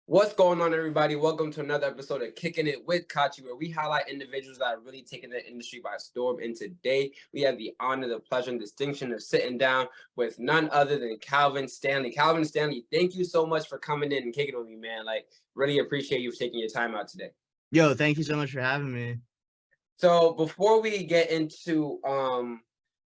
What's going on, everybody? Welcome to another episode of Kicking It with Kachi, where we highlight individuals that are really taking the industry by storm. And today, we have the honor, the pleasure, and distinction of sitting down with none other than Calvin Stanley. Calvin Stanley, thank you so much for coming in and kicking it with me, man. Like, really appreciate you taking your time out today. Yo, thank you so much for having me. So before we get into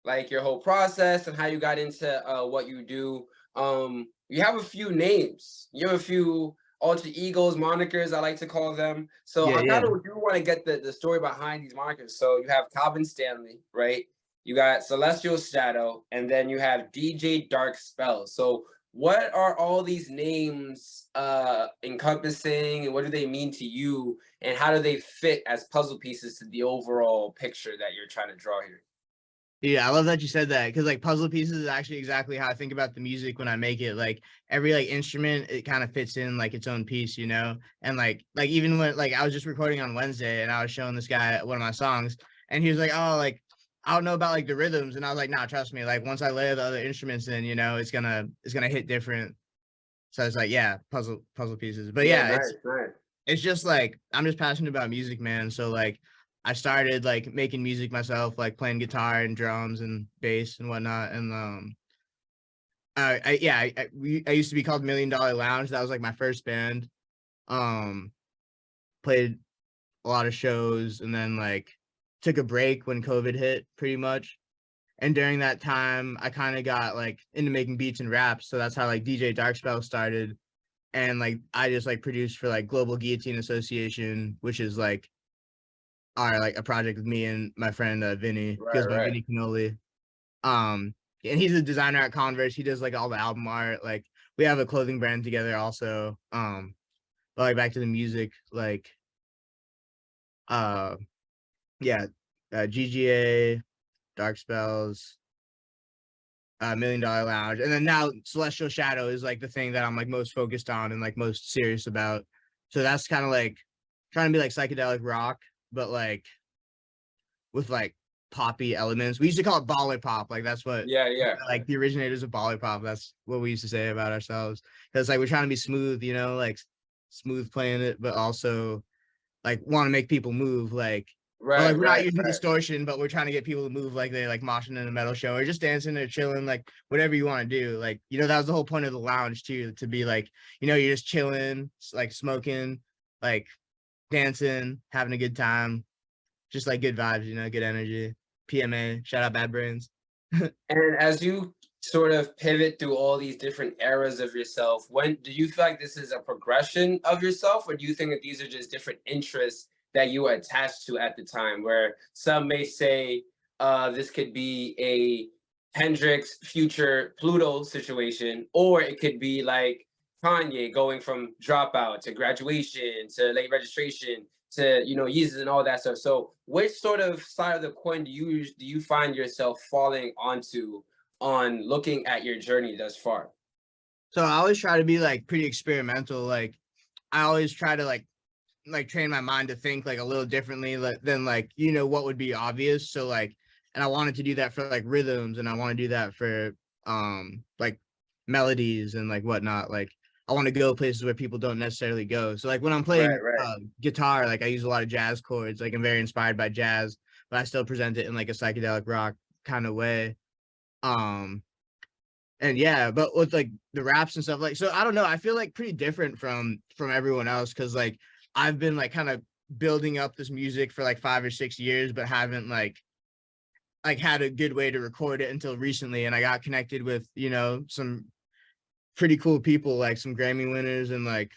like your whole process and how you got into what you do, you have a few names. You have a few alter egos, monikers, I like to call them. So I Yeah. kind of do want to get the story behind these monikers. So you have Calvin Stanley, right? You got Celestial Shadow, and then you have DJ Dark Spell. So what are all these names encompassing, and what do they mean to you, and how do they fit as puzzle pieces to the overall picture that you're trying to draw here? Yeah, I love that you said that because like puzzle pieces is actually exactly how I think about the music when I make it. Like every like instrument, it kind of fits in like its own piece, you know? And like even when like I was just recording on Wednesday and I was showing this guy one of my songs and he was like, "Oh, like I don't know about like the rhythms." And I was like, "Nah, trust me. Like once I layer the other instruments in, it's gonna hit different." So it's like, yeah, puzzle pieces. But Yeah, yeah, nice, nice. it's just like I'm just passionate about music, man. So like I started like making music myself, like playing guitar and drums and bass and whatnot. And I used to be called $1 Million Lounge. That was like my first band. Um, Played a lot of shows and then like took a break when COVID hit, pretty much. And during that time, I kind of got like into making beats and raps. So that's how like DJ Darkspell started. And like I just like produced for like Global Guillotine Association, which is like a project with me and my friend Vinny. He Right, goes by right. Vinny Canoli. Um, and he's a designer at Converse. He does like all the album art. Like we have a clothing brand together also. But like back to the music, like uh yeah, GGA, Dark Spells, $1 Million Lounge, and then now Celestial Shadow is like the thing that I'm like most focused on and like most serious about. So that's kind of like trying to be like psychedelic rock, but like with like poppy elements. We used to call it baller pop. Like that's what Yeah, yeah. like the originators of baller pop. That's what we used to say about ourselves. Because like we're trying to be smooth, like smooth playing it, but also like want to make people move. But Right, like we're not right, using right. distortion, but we're trying to get people to move like they like moshing in a metal show or just dancing or chilling, like whatever you want to do. Like, that was the whole point of the lounge too, to be like, you're just chilling, like smoking, like dancing, having a good time, just like good vibes, good energy. PMA, shout out Bad Brains. And as you sort of pivot through all these different eras of yourself, when do you feel like this is a progression of yourself, or do you think that these are just different interests that you were attached to at the time? Where some may say this could be a Hendrix Future Pluto situation, or it could be like Kanye going from Dropout to Graduation to Late Registration to Yeezus and all that stuff. So which sort of side of the coin do you find yourself falling onto on looking at your journey thus far? So I always try to be like pretty experimental. Like I always try to like train my mind to think like a little differently than like what would be obvious. So like, and I wanted to do that for like rhythms, and I want to do that for like melodies and like whatnot. Like I want to go places where people don't necessarily go. So like when I'm Right, playing right. guitar, like I use a lot of jazz chords. Like I'm very inspired by jazz, but I still present it in like a psychedelic rock kind of way. Um and yeah, but with like the raps and stuff, like, so I don't know, I feel like pretty different from everyone else, because like I've been like kind of building up this music for like 5 or 6 years, but haven't like had a good way to record it until recently. And I got connected with some pretty cool people, like some Grammy winners, and like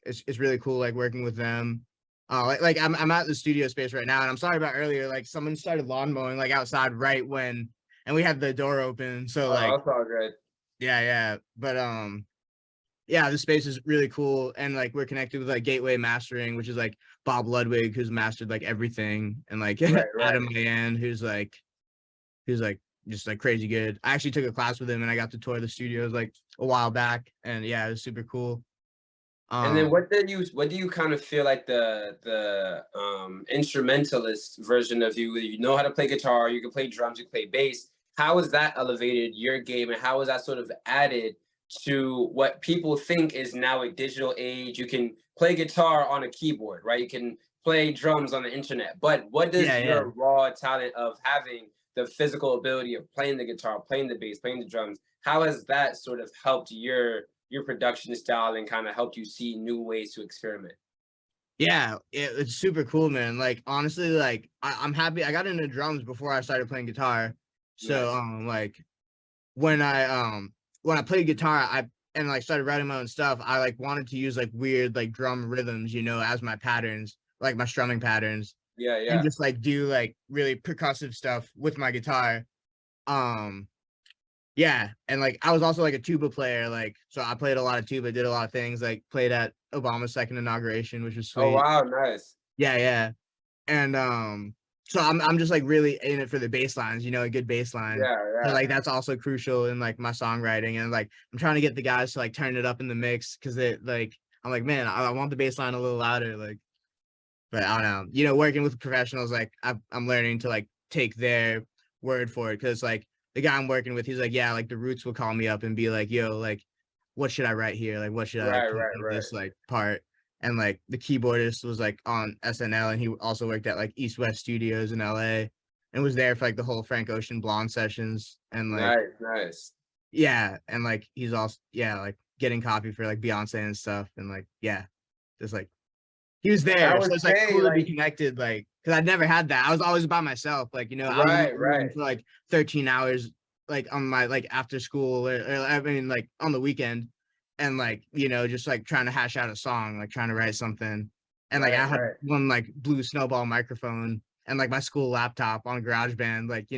it's really cool like working with them. Like I'm at the studio space right now, and I'm sorry about earlier. Like someone started lawn mowing like outside right when, and we had the door open, so Oh, like that's all good. yeah. But yeah, the space is really cool, and like we're connected with like Gateway Mastering, which is like Bob Ludwig, who's mastered like everything, and like Right, right. Adam Mayan, who's like just like crazy good. I actually took a class with him, and I got to tour the studios like a while back, and yeah, it was super cool. And then Um, what do you kind of feel like the instrumentalist version of you? You know how to play guitar, you can play drums, you can play bass. How has that elevated your game, and how has that sort of added to what people think is now a digital age. You can play guitar on a keyboard, right? You can play drums on the internet. But what Yeah, does yeah. your raw talent of having the physical ability of playing the guitar, playing the bass, playing the drums, how has that sort of helped your production style and kind of helped you see new ways to experiment? Yeah, it's super cool, man. Like honestly, like I'm happy I got into drums before I started playing guitar. So Nice. like when I when I played guitar, I and like started writing my own stuff, I like wanted to use like weird like drum rhythms, as my patterns, like my strumming patterns, Yeah, and yeah. just like do like really percussive stuff with my guitar. Um yeah, and like I was also like a tuba player, like so I played a lot of tuba, did a lot of things, like played at Obama's second inauguration, which was Oh sweet. wow, nice. Yeah, yeah. And so I'm just like really in it for the bass lines, a good bass line. Yeah, So yeah. like that's also crucial in like my songwriting, and like I'm trying to get the guys to like turn it up in the mix because it like I'm like, man, I want the bass line a little louder, like, but I don't know. Working with professionals, like I'm learning to like take their word for it because like the guy I'm working with, he's like, yeah, like the Roots will call me up and be like, yo, like, what should I write here? Like, what should I like Right, put right, in right. this like part? And like the keyboardist was like on SNL, and he also worked at like East West Studios in LA and was there for like the whole Frank Ocean Blonde sessions. And like, Nice, nice. yeah, and like he's also, yeah, like getting copy for like Beyonce and stuff. And like, yeah, just like he was I there. So would it's like say cool to be like connected, like, because I'd never had that. I was always by myself. Like, I was in my right, room right. for like 13 hours, like on my like after school, or I mean like on the weekend, and like, just like trying to hash out a song, like trying to write something. And like I Right, had right. one like blue snowball microphone and like my school laptop on GarageBand, like,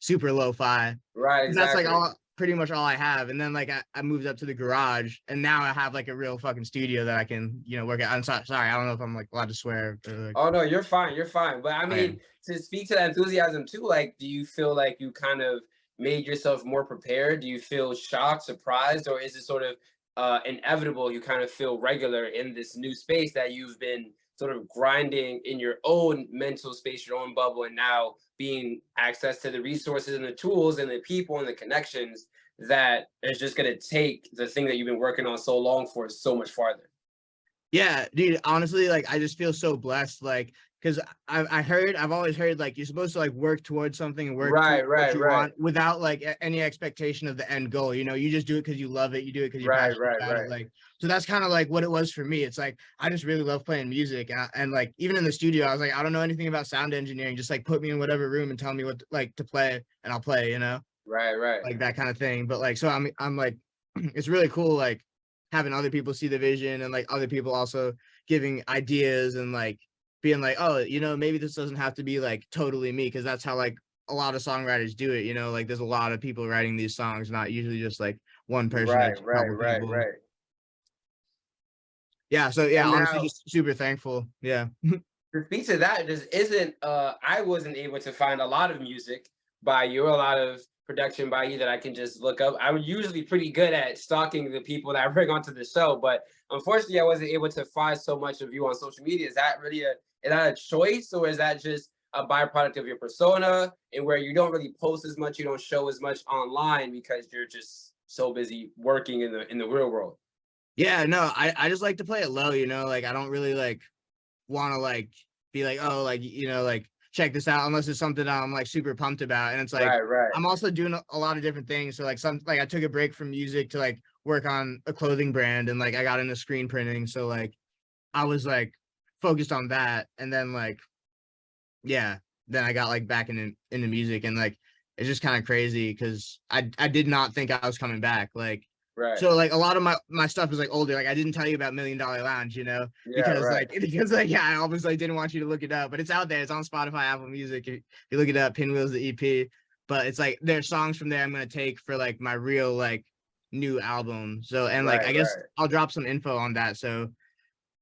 super lo-fi. Right, That's like exactly. all pretty much all I have. And then like I moved up to the garage, and now I have like a real fucking studio that I can, work at. I'm sorry, I don't know if I'm like allowed to swear or like, Oh no, you're fine, you're fine. But I okay. mean, to speak to that enthusiasm too, like, do you feel like you kind of made yourself more prepared? Do you feel shocked, surprised, or is it sort of inevitable? You kind of feel regular in this new space that you've been sort of grinding in your own mental space, your own bubble, and now being access to the resources and the tools and the people and the connections that is just going to take the thing that you've been working on so long for so much farther. Yeah, dude, honestly, like I just feel so blessed, like, because I've always heard like you're supposed to like work towards something and work towards Right, what right, you right, want without like any expectation of the end goal. You just do it because you love it, you do it because you're right, passionate right, about it. right, Like, so that's kind of like what it was for me. It's like I just really love playing music, and like even in the studio, I was like, I don't know anything about sound engineering, just like put me in whatever room and tell me what like to play, and I'll play, right, right. like that kind of thing. But like, so I'm like, it's really cool, like having other people see the vision, and like other people also giving ideas, and like being like, oh, maybe this doesn't have to be like totally me, because that's how like a lot of songwriters do it. Like there's a lot of people writing these songs, not usually just like one person or Right, just a right, couple right, people. right. Yeah. So yeah, And honestly, now just super thankful. Yeah. to speak to that, just isn't I wasn't able to find a lot of music by you, a lot of production by you that I can just look up. I'm usually pretty good at stalking the people that I bring onto the show, but unfortunately I wasn't able to find so much of you on social media. Is that really is that a choice, or is that just a byproduct of your persona and where you don't really post as much, you don't show as much online because you're just so busy working in the real world? Yeah. No, I just like to play it low. Like I don't really like want to like be like, oh, like, like check this out, unless it's something I'm like super pumped about. And it's like Right, right, I'm also doing a lot of different things. So like I took a break from music to like work on a clothing brand, and like I got into screen printing. So like I was like focused on that, and then like, yeah, then I got like back into music, and like it's just kind of crazy because I did not think I was coming back. Like, right. so like a lot of my stuff is like older. Like I didn't tell you about $1 Million Lounge, Yeah, because right. like because like yeah, I always like didn't want you to look it up, but it's out there. It's on Spotify, Apple Music. If you look it up, Pinwheel's the EP. But it's like there's songs from there I'm gonna take for like my real like new album. So, and like Right, I guess right. I'll drop some info on that. So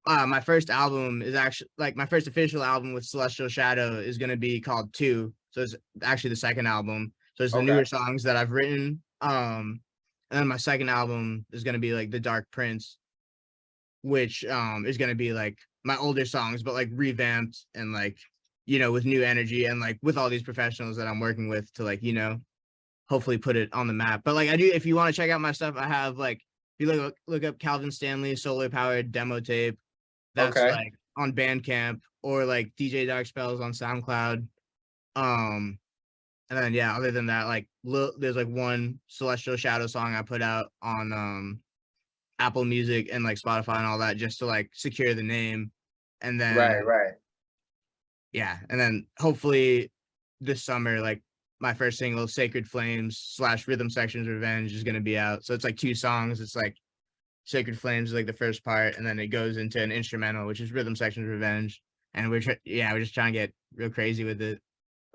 my first album is actually like my first official album with Celestial Shadow is going to be called Two. So it's actually the second album. So it's the Okay. newer songs that I've written. And then my second album is going to be like The Dark Prince, which is going to be like my older songs, but like revamped, and like, with new energy, and like with all these professionals that I'm working with to like, hopefully put it on the map. But like I do, if you want to check out my stuff, I have like you look up Calvin Stanley solar powered demo tape, that's Okay. like on Bandcamp, or like DJ Dark Spells on SoundCloud. Um, and then yeah, other than that, like there's like one Celestial Shadow song I put out on Apple Music and like Spotify and all that, just to like secure the name. And Right, then right. yeah, and then hopefully this summer, like my first single, Sacred Flames / Rhythm Sections Revenge, is gonna be out. So it's like 2 songs. It's like Sacred Flames is like the first part, and then it goes into an instrumental, which is Rhythm Sections Revenge. And we're just trying to get real crazy with it.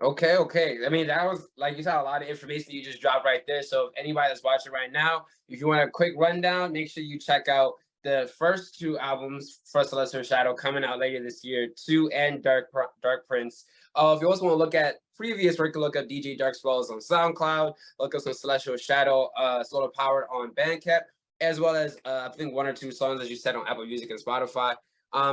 Okay, okay. I mean, that was, like you said, a lot of information you just dropped right there. So if anybody that's watching right now, if you want a quick rundown, make sure you check out the first 2 albums for Celestial Shadow coming out later this year, Two and Dark Prince. If you also want to look at previous work, look up DJ Dark Spells on SoundCloud, look up some Celestial Shadow, Solar Powered on Bandcamp, as well as I think 1 or 2 songs, as you said, on Apple Music and Spotify.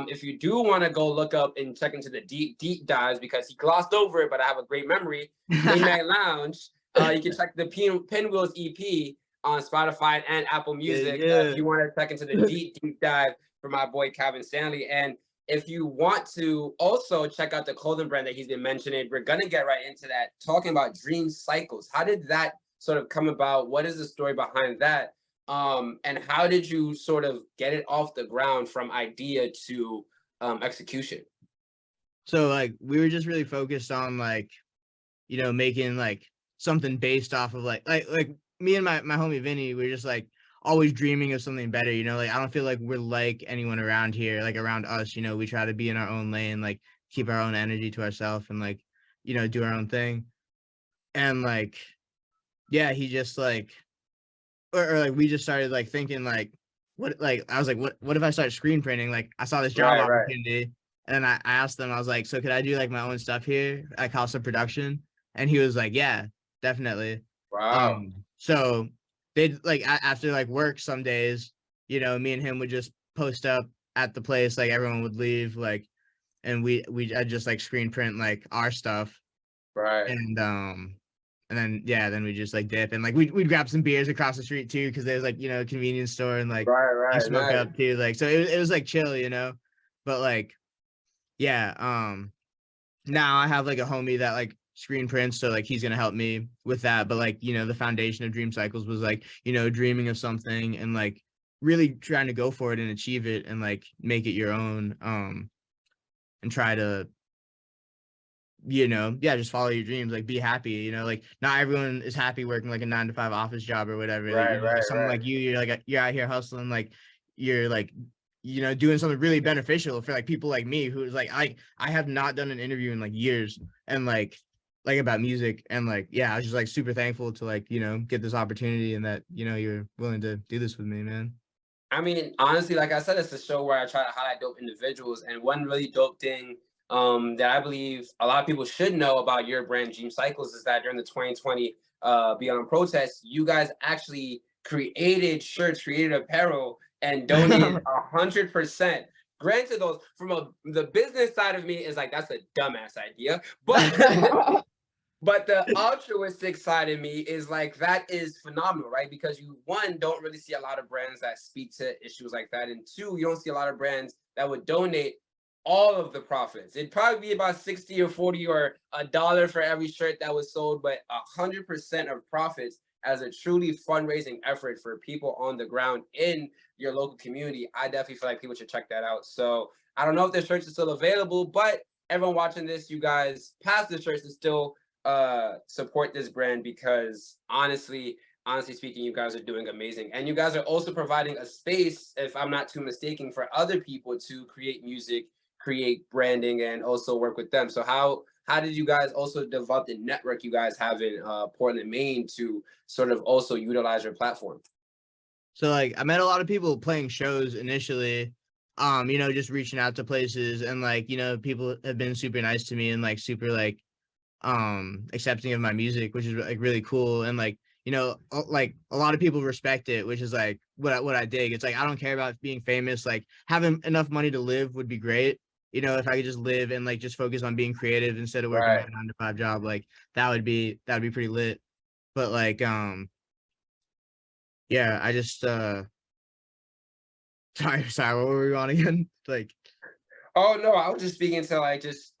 If you do want to go look up and check into the deep dives, because he glossed over it, but I have a great memory, Midnight Lounge. You can check the Pinwheels EP on Spotify and Apple Yeah, Music if yeah. you want to check into the deep dive for my boy Calvin Stanley. And if you want to also check out the clothing brand that he's been mentioning, we're gonna get right into that, talking about Dream Cycles. How did that sort of come about? What is the story behind that? And how did you sort of get it off the ground from idea to execution? So like we were just really focused on like, making like something based off of like me and my homie Vinny, we're just like always dreaming of something better, like I don't feel like we're like anyone around here, like around us, we try to be in our own lane, like keep our own energy to ourselves and like, do our own thing. And like, yeah, he just like or like we just started like thinking like what like I was like, what if I start screen printing? Like I saw this job Right, right. opportunity and I asked them, I was like, so could I do like my own stuff here at cost of production? And he was like, yeah, definitely. Wow. So they'd like after like work some days, me and him would just post up at the place, like everyone would leave, like, and I'd just like screen print like our stuff. Right. And then yeah, then we just like dip and like we'd grab some beers across the street too, because there's like, a convenience store and like Right, you right. smoke Nice. up too. Like so it was like chill, but like yeah, now I have like a homie that like screen prints, so like he's gonna help me with that. But like, the foundation of Dream Cycles was like, dreaming of something and like really trying to go for it and achieve it and like make it your own. And try to, yeah, just follow your dreams, like be happy, like not everyone is happy working like a 9 to 5 office job or whatever. Like, Right, right, someone right. like you're like you're out here hustling, like you're like, doing something really beneficial for like people like me who's like I have not done an interview in like years and like about music and like yeah, I was just like super thankful to like, get this opportunity and that, you're willing to do this with me, man. I mean, honestly, like I said, it's a show where I try to highlight dope individuals. And one really dope thing that I believe a lot of people should know about your brand, Dream Cycles, is that during the 2020 Beyond protests, you guys actually created shirts, created apparel, and donated 100%. Granted, those from the business side of me is like that's a dumbass idea, but but the altruistic side of me is like that is phenomenal, right? Because you, one, don't really see a lot of brands that speak to issues like that, and two, you don't see a lot of brands that would donate all of the profits. It'd probably be about 60 or 40 or $1 for every shirt that was sold, but 100% of profits as a truly fundraising effort for people on the ground in your local community. I definitely feel like people should check that out. So I don't know if the shirts are still available, but everyone watching this, you guys pass the shirts and still support this brand, because honestly speaking, you guys are doing amazing, and you guys are also providing a space, if I'm not too mistaken, for other people to create music, create branding, and also work with them. So how did you guys also develop the network you guys have in Portland, Maine, to sort of also utilize your platform? So like I met a lot of people playing shows initially, just reaching out to places and like, people have been super nice to me and like super accepting of my music, which is like really cool. And like, like a lot of people respect it, which is like what I dig. It's like I don't care about being famous, like having enough money to live would be great. If I could just live and like just focus on being creative instead of working my Right. 9 to 5 job, like that would be pretty lit. But like yeah, I just Sorry, what were we on again? Like, Oh no, I was just speaking to like just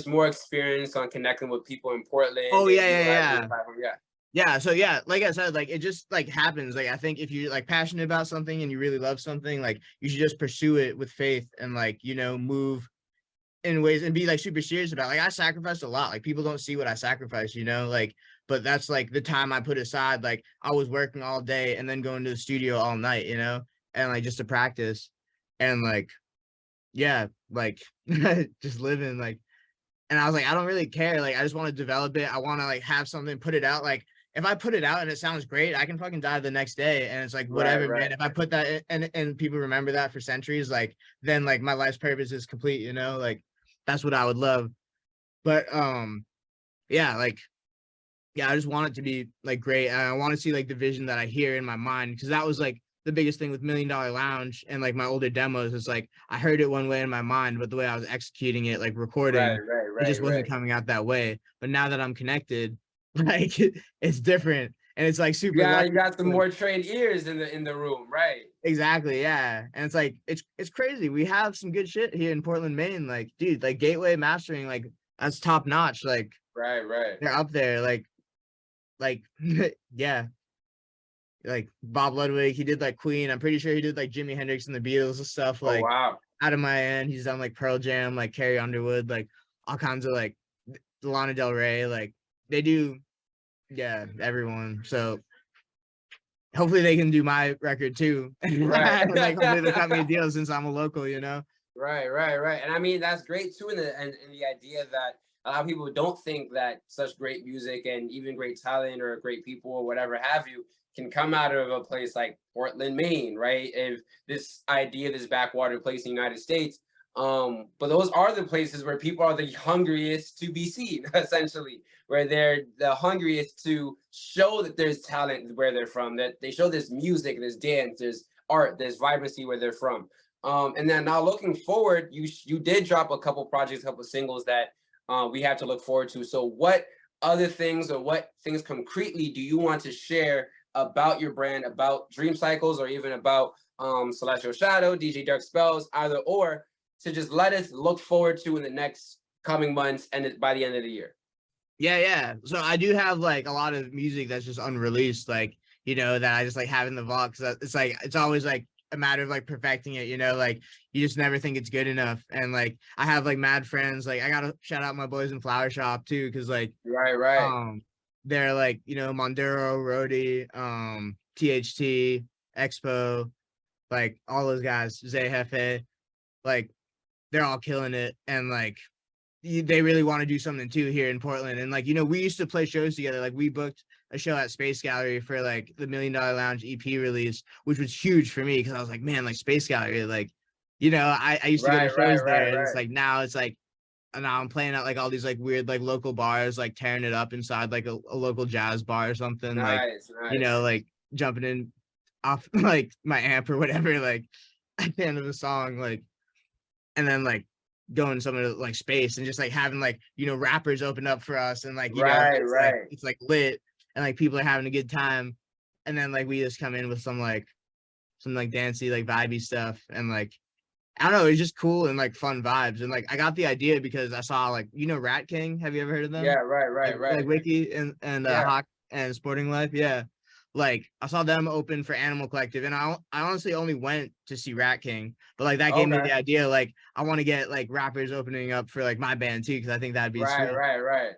more experience on connecting with people in Portland oh and yeah, yeah, utilizing the yeah. platform. Yeah. Yeah, so yeah, like I said, like it just like happens. Like I think if you're like passionate about something and you really love something, like you should just pursue it with faith and like, move in ways and be like super serious about it. Like I sacrificed a lot. Like people don't see what I sacrificed, like, but that's like the time I put aside. Like I was working all day and then going to the studio all night, and like just to practice and like, yeah, like just living like, and I was like, I don't really care. Like I just want to develop it. I want to like have something, put it out. Like if I put it out and it sounds great, I can fucking die the next day. And it's like, Right, whatever, man. right. If I put that and people remember that for centuries, like then like my life's purpose is complete, like that's what I would love. But yeah, like, yeah, I just want it to be like great. And I want to see like the vision that I hear in my mind. Cause that was like the biggest thing with $1 Million Lounge and like my older demos. It's like I heard it one way in my mind, but the way I was executing it, like Right, recording, right, it right, just wasn't right. coming out that way. But now that I'm connected, like it's different. And it's like super You lucky. got some Like more trained ears in the room, right? exactly, yeah. And it's like it's crazy. We have some good shit here in Portland, Maine. Like, dude, like Gateway mastering, like that's top notch. Like Right, right. they're up there. Like yeah, like Bob Ludwig, he did like Queen. I'm pretty sure he did like Jimi Hendrix and the Beatles and stuff. Oh Like wow. out of my end, he's done like Pearl Jam, like Carrie Underwood, like all kinds of like Lana Del Rey. Like they do, yeah, everyone. So hopefully they can do my record too. Right. And like hopefully they'll cut me a deal since I'm a local. Right, right, right. And I mean that's great too in the idea that a lot of people don't think that such great music and even great talent or great people or whatever have you can come out of a place like Portland, Maine, right? If this idea, this backwater place in the United States. But those are the places where people are the hungriest to be seen, essentially, where they're the hungriest to show that there's talent where they're from, that they show there's music, there's dance, there's art, there's vibrancy where they're from. And then now looking forward, you did drop a couple projects, a couple singles that we have to look forward to. So what other things or what things concretely do you want to share about your brand, about Dream Cycles, or even about Celestial Shadow, DJ Dark Spells, either or, to just let us look forward to in the next coming months and by the end of the year? Yeah. So I do have like a lot of music that's just unreleased, like, that I just like have in the vault. Cause it's like, it's always like a matter of like perfecting it, like you just never think it's good enough. And like, I have like mad friends, like I gotta shout out my boys in Flower Shop too. Cause like, Right, right, they're like, Monduro, Rody, THT, Expo, like all those guys, Zay Hefe, like they're all killing it. And like, they really want to do something too here in Portland. And like, we used to play shows together. Like we booked a show at Space Gallery for like the $1 Million Lounge EP release, which was huge for me because I was like, man, like Space Gallery, like, I used to go to right, right, shows right, there. And it's right. like now it's like, and now I'm playing at like all these like weird like local bars, like tearing it up inside like a local jazz bar or something, like, Nice, nice. like jumping in off like my amp or whatever, like at the end of the song, like, and then like going somewhere like Space and just like having like rappers open up for us and like Right, right. it's like lit and like people are having a good time, and then like we just come in with some like dancey like vibey stuff, and like I don't know, it's just cool and like fun vibes. And like I got the idea because I saw like Rat King, have you ever heard of Yeah, them? right, Like right, right. Wiki and Yeah. Hawk and Sporting Life, yeah. Like I saw them open for Animal Collective, and I honestly only went to see Rat King, but like that gave me Okay. the idea. Like I want to get like rappers opening up for like my band too, because I think that'd be Right, sweet. right, right.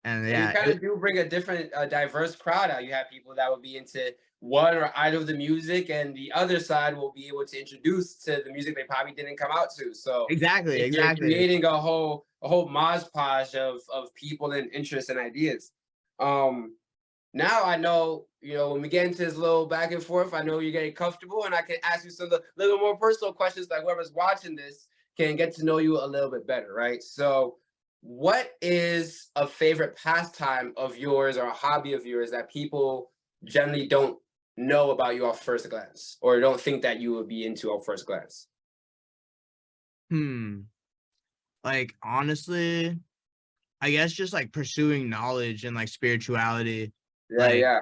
And And you yeah, kind of do bring a different, diverse crowd out. You have people that would be into one or either of the music, and the other side will be able to introduce to the music they probably didn't come out to. So exactly, you're exactly. creating a whole mosh podge of people and interests and ideas. Um, Now I know, when we get into this little back and forth, I know you're getting comfortable, and I can ask you some little more personal questions, like whoever's watching this can get to know you a little bit better, right? So, what is a favorite pastime of yours or a hobby of yours that people generally don't know about you off first glance, or don't think that you would be into off first glance? Hmm. Like honestly, I guess just like pursuing knowledge and like spirituality. Yeah, Like yeah.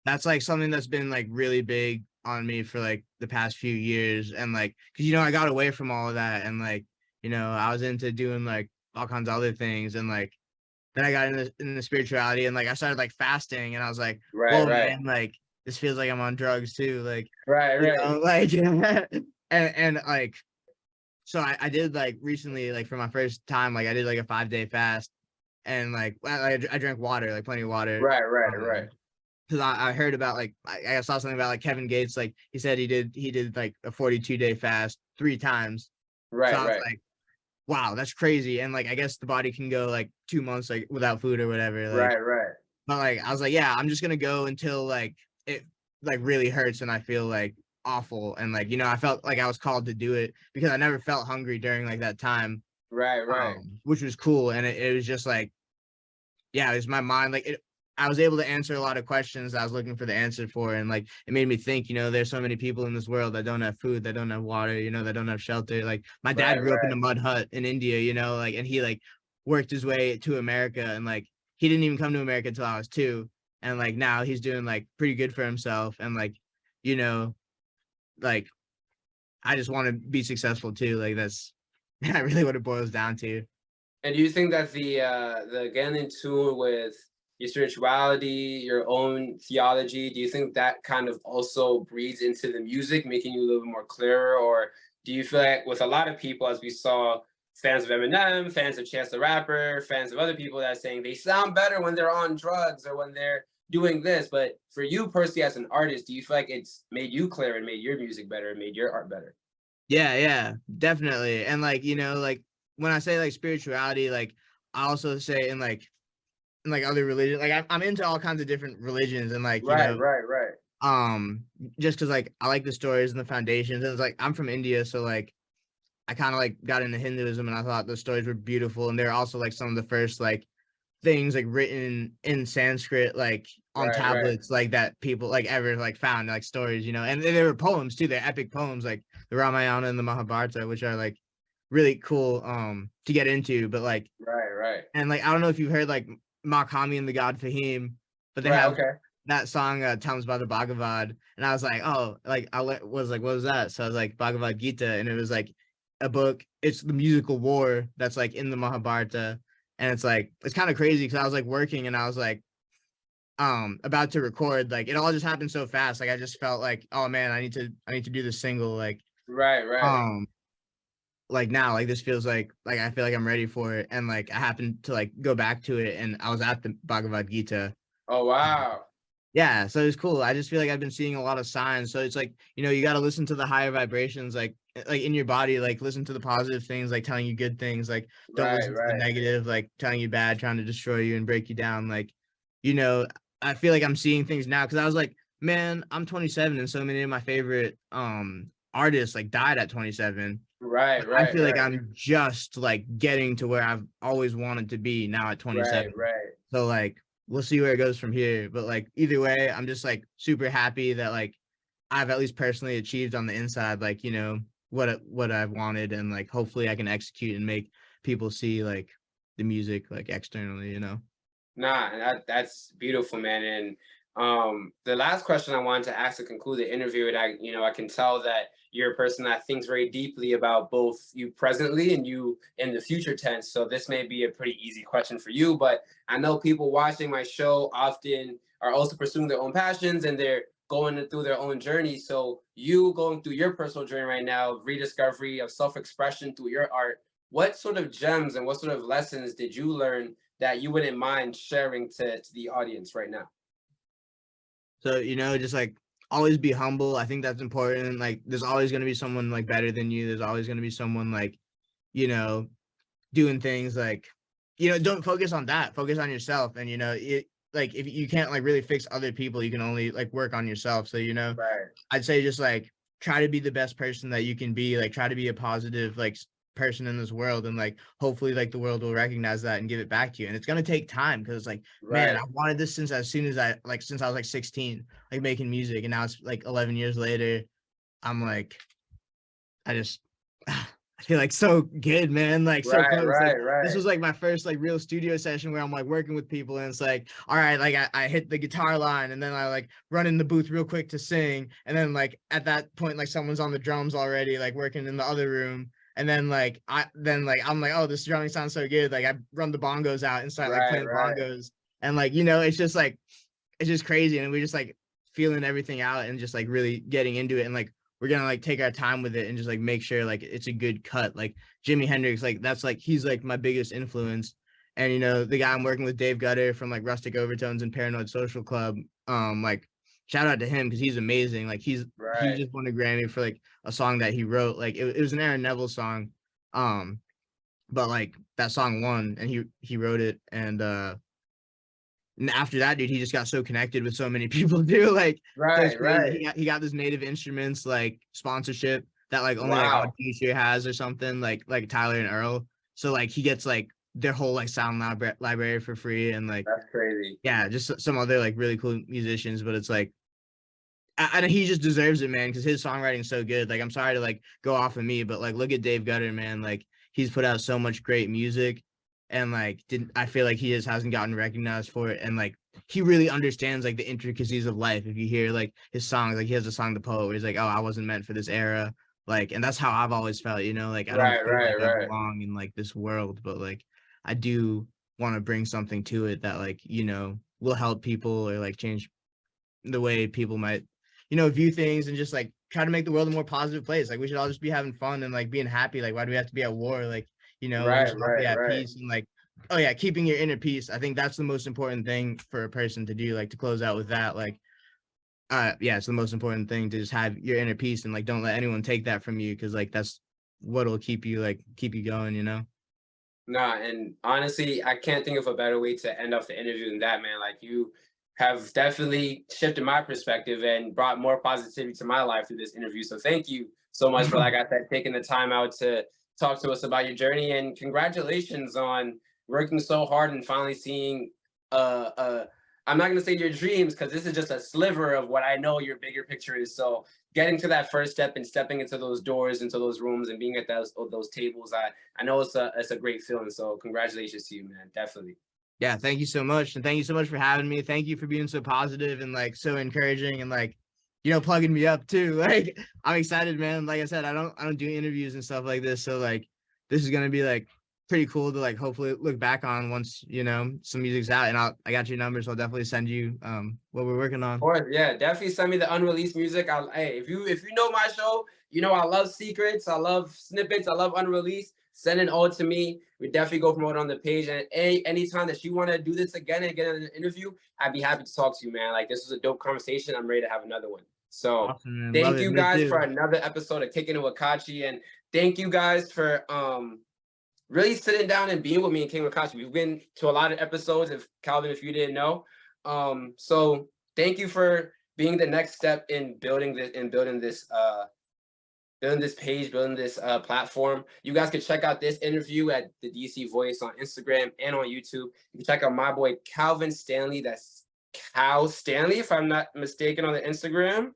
that's like something that's been like really big on me for like the past few years. And like, cause I got away from all of that. And like, I was into doing like all kinds of other things. And like, then I got into spirituality, and like I started like fasting, and I was like, Right, whoa, right, man, like this feels like I'm on drugs too. Like, right, right, like, and like, so I did like recently, like for my first time, like I did like a 5-day fast, and like I drank water, like plenty of water. right, right, right, Because I heard about like I saw something about like Kevin Gates, like he said he did like a 42-day fast 3 times. So right, I was right, like, wow, that's crazy. And like I guess the body can go like 2 months like without food or whatever. Like, right, right, but like I was like, yeah, I'm just gonna go until like it like really hurts and I feel like awful. And like, I felt like I was called to do it because I never felt hungry during like that time. right, right, Which was cool. And it was just like, yeah, it was my mind. Like I was able to answer a lot of questions I was looking for the answer for. And like it made me think, there's so many people in this world that don't have food, that don't have water, that don't have shelter. Like my dad right, grew up in a right, mud hut in India, like, and he like worked his way to America, and like he didn't even come to America until I was 2. And like now he's doing like pretty good for himself. And like, you know, like I just want to be successful too. Like that's really what it boils down to. And do you think that the getting in tune with your spirituality, your own theology, do you think that kind of also breeds into the music, making you a little bit more clearer? Or do you feel like with a lot of people, as we saw, fans of Eminem, fans of Chance the Rapper, fans of other people that are saying they sound better when they're on drugs or when they're doing this, but for you personally as an artist, do you feel like it's made you clear and made your music better and made your art better? Yeah, definitely. And like, like when I say like spirituality, like I also say in like other religions, like I'm into all kinds of different religions. And like, Right, right, right, just because like I like the stories and the foundations. And it's like I'm from India, so like I kind of like got into Hinduism, and I thought the stories were beautiful. And they're also like some of the first like things like written in Sanskrit, like on right, right, tablets, like that people like ever like found, like stories, and they were poems too. They're epic poems, like the Ramayana and the Mahabharata, which are like really cool to get into. But like, right, right, and like I don't know if you've heard like Makami and the God Fahim, but they right. have Okay. that song Tell Us About the Bhagavad. And I was like, oh, like was like, what was that? So I was like, Bhagavad Gita, and it was like a book. It's the musical war that's like in the Mahabharata. And it's like it's kind of crazy because I was like working, and I was like about to record. Like it all just happened so fast. Like I just felt like, oh man, I need to do this single. Right, right. Um like now, like this feels like I feel like I'm ready for it. And like I happened to like go back to it, and I was at the Bhagavad Gita. Oh, wow. Yeah, so it's cool. I just feel like I've been seeing a lot of signs. So it's like, you got to listen to the higher vibrations, like in your body, like listen to the positive things, like telling you good things, like don't Right, listen to the right. negative, like telling you bad, trying to destroy you and break you down. Like, you know, I feel like I'm seeing things now because I was like, man, I'm 27, and so many of my favorite artists like died at 27. Right, I right, feel like right. I'm just like getting to where I've always wanted to be now at Right, 27. right. So like we'll see where it goes from here. But like either way, I'm just like super happy that like I've at least personally achieved on the inside, like, what I've wanted, and like hopefully I can execute and make people see like the music like externally. Nah, that's beautiful, man. And the last question I wanted to ask to conclude the interview, and I can tell that you're a person that thinks very deeply about both you presently and you in the future tense. So this may be a pretty easy question for you, but I know people watching my show often are also pursuing their own passions and they're going through their own journey. So you going through your personal journey right now, rediscovery of self-expression through your art, what sort of gems and what sort of lessons did you learn that you wouldn't mind sharing to the audience right now? So, just like always be humble. I think that's important. Like there's always gonna be someone like better than you. There's always gonna be someone like, you know, doing things like, don't focus on that. Focus on yourself. And it like if you can't like really fix other people, you can only like work on yourself. So, Right, I'd say just like try to be the best person that you can be. Like try to be a positive like person in this world, and like hopefully like the world will recognize that and give it back to you. And it's gonna take time because it's like, man, right. I wanted this since I was like 16, like making music, and now it's like 11 years later. I'm like, I just I feel like so good, man. Like so Right, close. Like right, this right. was like my first like real studio session where I'm like working with people and it's like, all right, like I hit the guitar line and then I like run in the booth real quick to sing. And then like at that point, like someone's on the drums already, like working in the other room. And then like I'm like, oh, this drumming sounds so good. Like I run the bongos out and start like Right, playing right. bongos. And like, you know, it's just like it's just crazy. And we're just like feeling everything out and just like really getting into it. And like we're gonna like take our time with it and just like make sure like it's a good cut. Like Jimi Hendrix, like that's like he's like my biggest influence. And you know, the guy I'm working with, Dave Gutter from like Rustic Overtones and Paranoid Social Club, like shout out to him because he's amazing. Like he Right. just won a Grammy for like a song that he wrote. Like it was an Aaron Neville song. Um, but like that song won and he wrote it and after that, dude, he just got so connected with so many people too. Like, so it's Right, crazy. right. He got this Native Instruments like sponsorship that like only like Odd Wow. Future has or something like Tyler and Earl. So like he gets like their whole like sound library for free and like That's crazy. yeah, just some other like really cool musicians. But it's like and he just deserves it, man, because his songwriting's so good. Like I'm sorry to like go off of me, but like look at Dave Gutter, man. Like he's put out so much great music and like didn't I feel like he just hasn't gotten recognized for it and like he really understands like the intricacies of life. If you hear like his songs, like he has a song The Poet where he's like, oh, I wasn't meant for this era. Like, and that's how I've always felt, you know, like I don't Right, feel right, like I right. belong in like this world, but like I do want to bring something to it that like, you know, will help people or like change the way people might, you know, view things and just like try to make the world a more positive place. Like we should all just be having fun and like being happy. Like why do we have to be at war? Like, you know, we Right, should all be right, at right. peace and like, oh yeah, keeping your inner peace. I think that's the most important thing for a person to do. Like to close out with that, like, yeah, it's the most important thing to just have your inner peace and like don't let anyone take that from you because like that's what'll keep you going, you know. Nah, and honestly, I can't think of a better way to end off the interview than that, man. Like you have definitely shifted my perspective and brought more positivity to my life through this interview. So thank you so much for, like I said, taking the time out to talk to us about your journey and congratulations on working so hard and finally seeing I'm not gonna say your dreams because this is just a sliver of what I know your bigger picture is. So getting to that first step and stepping into those doors, into those rooms, and being at those tables, I know it's a great feeling. So congratulations to you, man. Definitely. Yeah, thank you so much. And thank you so much for having me. Thank you for being so positive and like so encouraging and like, you know, plugging me up too. Like I'm excited, man. Like I said, I don't do interviews and stuff like this. So like this is gonna be like pretty cool to like hopefully look back on once, you know, some music's out and I got your numbers. So I'll definitely send you what we're working on. Or yeah, definitely send me the unreleased music. Hey, if you know my show, you know I love secrets, I love snippets, I love unreleased. Send it all to me. We definitely go promote on the page. And anytime that you want to do this again and get an interview, I'd be happy to talk to you, man. Like this was a dope conversation. I'm ready to have another one. So Awesome, man. Love thank it. you Me guys for too. another episode of Kicking It with Kachi. And thank you guys for really sitting down and being with me in King Kachi. We've been to a lot of episodes, if Calvin, if you didn't know. So thank you for being the next step in building this page, building this platform. You guys can check out this interview at the DC Voice on Instagram and on YouTube. You can check out my boy Calvin Stanley. That's Cal Stanley, if I'm not mistaken, on the Instagram.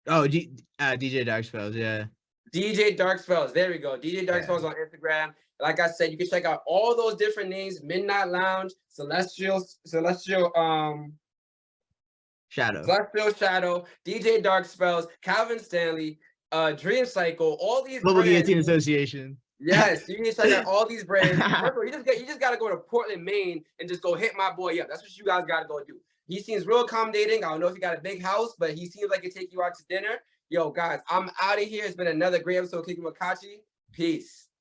Oh, DJ Dark Spells, yeah. DJ Dark Spells. There we go. DJ Dark Yeah. Spells on Instagram. Like I said, you can check out all those different names: Midnight Lounge, Shadow. Celestial Shadow, DJ Dark Spells, Calvin Stanley, Dream Cycle, all these Global brands. Guillotine Association. Yes, you need to check out all these brands. First of all, you just gotta go to Portland, Maine, and just go hit my boy up. That's what you guys gotta go do. He seems real accommodating. I don't know if he got a big house, but he seems like he'll take you out to dinner. Yo, guys, I'm out of here. It's been another great episode of Kicking with Kachi. Peace.